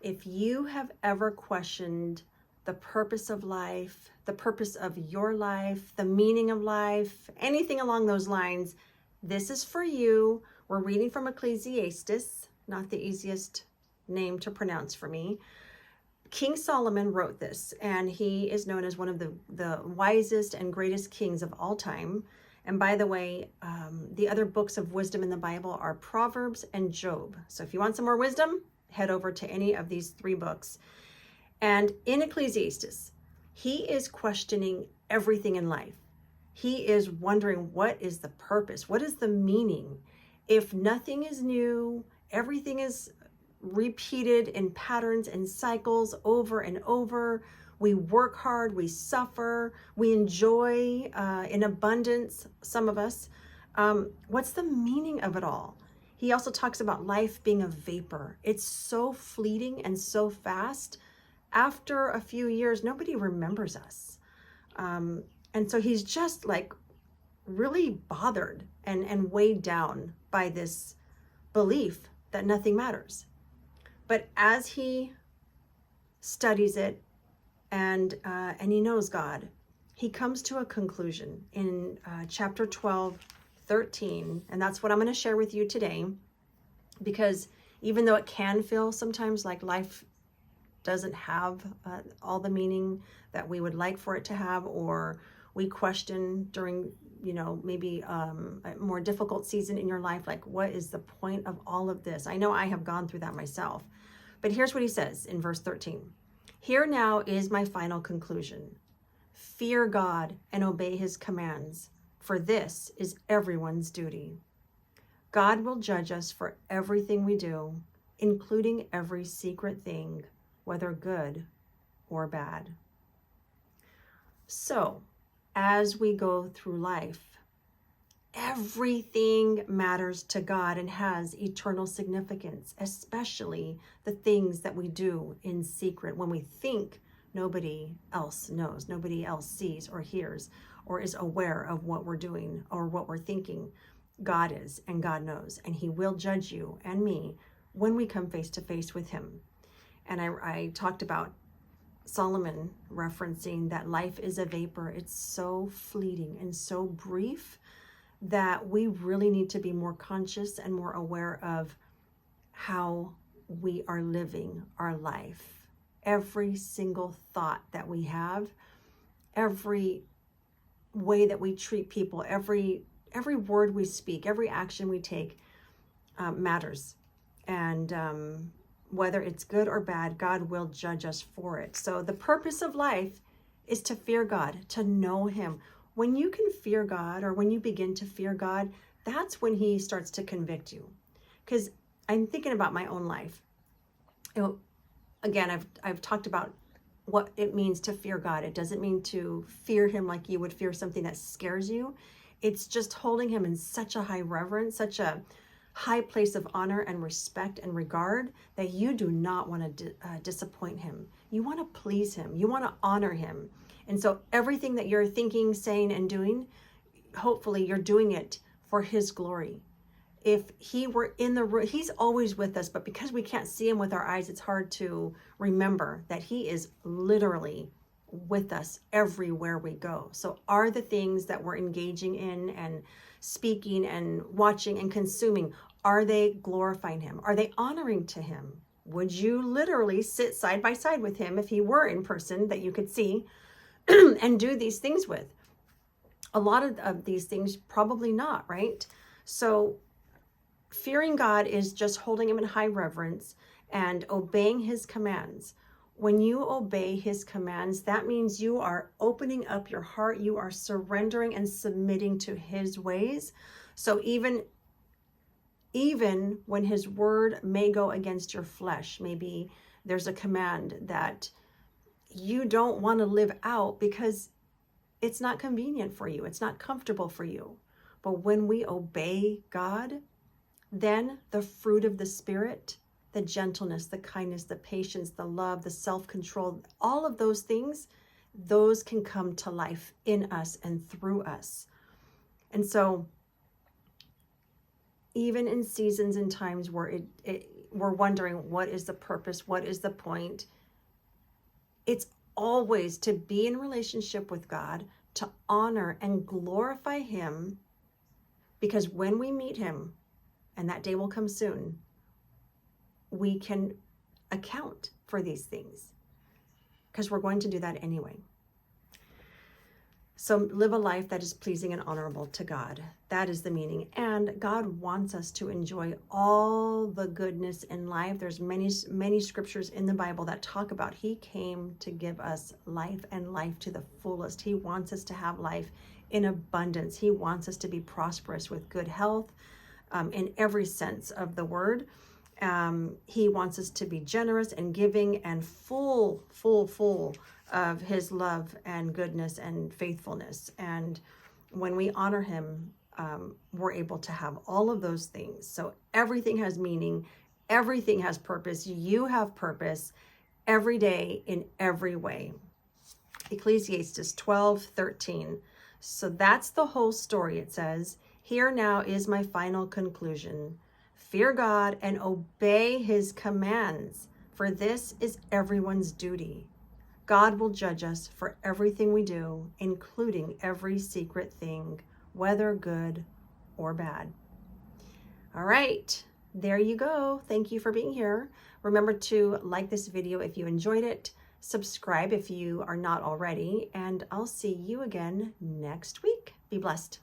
If you have ever questioned the purpose of life, the purpose of your life, the meaning of life, anything along those lines, this is for you. We're reading from Ecclesiastes, not the easiest name to pronounce for me. King Solomon wrote this, and he is known as one of the wisest and greatest kings of all time. And by the way, the other books of wisdom in the Bible are Proverbs and Job. So if you want some more wisdom, head over to any of these 3 books. And in Ecclesiastes, he is questioning everything in life. He is wondering, what is the purpose? What is the meaning? If nothing is new, everything is repeated in patterns and cycles over and over. We work hard, we suffer, we enjoy in abundance, some of us. What's the meaning of it all? He also talks about life being a vapor. It's so fleeting and so fast. After a few years, nobody remembers us. And so he's just like really bothered and weighed down by this belief that nothing matters. But as he studies it and he knows God, he comes to a conclusion in chapter 12, 13. And that's what I'm going to share with you today, because even though it can feel sometimes like life doesn't have all the meaning that we would like for it to have, or we question during, maybe a more difficult season in your life, like, what is the point of all of this? I know I have gone through that myself. But here's what he says in verse 13. Here now is my final conclusion. Fear God and obey his commands, for this is everyone's duty. God will judge us for everything we do, including every secret thing, whether good or bad. So, as we go through life, everything matters to God and has eternal significance, especially the things that we do in secret when we think nobody else knows, nobody else sees or hears or is aware of what we're doing or what we're thinking. God is, and God knows, and he will judge you and me when we come face to face with him. And I talked about Solomon referencing that life is a vapor. It's so fleeting and so brief that we really need to be more conscious and more aware of how we are living our life. Every single thought that we have, every way that we treat people, every word we speak, every action we take matters. And whether it's good or bad, God will judge us for it. So the purpose of life is to fear God, to know him. When you can fear God, or when you begin to fear God, that's when he starts to convict you. Because I'm thinking about my own life. Again, I've talked about what it means to fear God. It doesn't mean to fear him like you would fear something that scares you. It's just holding him in such a high reverence, such a high place of honor and respect and regard that you do not want to disappoint him. You want to please him. You want to honor him. And so everything that you're thinking, saying, and doing, hopefully you're doing it for his glory. If he were in the room, he's always with us, but because we can't see him with our eyes, it's hard to remember that he is literally with us everywhere we go. So are the things that we're engaging in and speaking and watching and consuming, are they glorifying him? Are they honoring to him? Would you literally sit side by side with him if he were in person that you could see and do these things with? A lot of these things, probably not, right? So fearing God is just holding him in high reverence and obeying his commands. When you obey his commands, that means you are opening up your heart. You are surrendering and submitting to his ways. So even when his word may go against your flesh, maybe there's a command that you don't want to live out because it's not convenient for you. It's not comfortable for you. But when we obey God, then the fruit of the Spirit, the gentleness, the kindness, the patience, the love, the self-control, all of those things, those can come to life in us and through us. And so even in seasons and times where we're wondering, what is the purpose? What is the point? It's always to be in relationship with God, to honor and glorify him, because when we meet him, and that day will come soon, we can account for these things, because we're going to do that anyway. So live a life that is pleasing and honorable to God. That is the meaning. And God wants us to enjoy all the goodness in life. There's many scriptures in the Bible that talk about he came to give us life, and life to the fullest. He wants us to have life in abundance. He wants us to be prosperous with good health, in every sense of the word. He wants us to be generous and giving and full of his love and goodness and faithfulness. And when we honor him, we're able to have all of those things. So everything has meaning. Everything has purpose. You have purpose every day in every way. Ecclesiastes 12:13. So that's the whole story. It says, "Here now is my final conclusion. Fear God and obey his commands, for this is everyone's duty. God will judge us for everything we do, including every secret thing, whether good or bad." All right, there you go. Thank you for being here. Remember to like this video if you enjoyed it, subscribe if you are not already, and I'll see you again next week. Be blessed.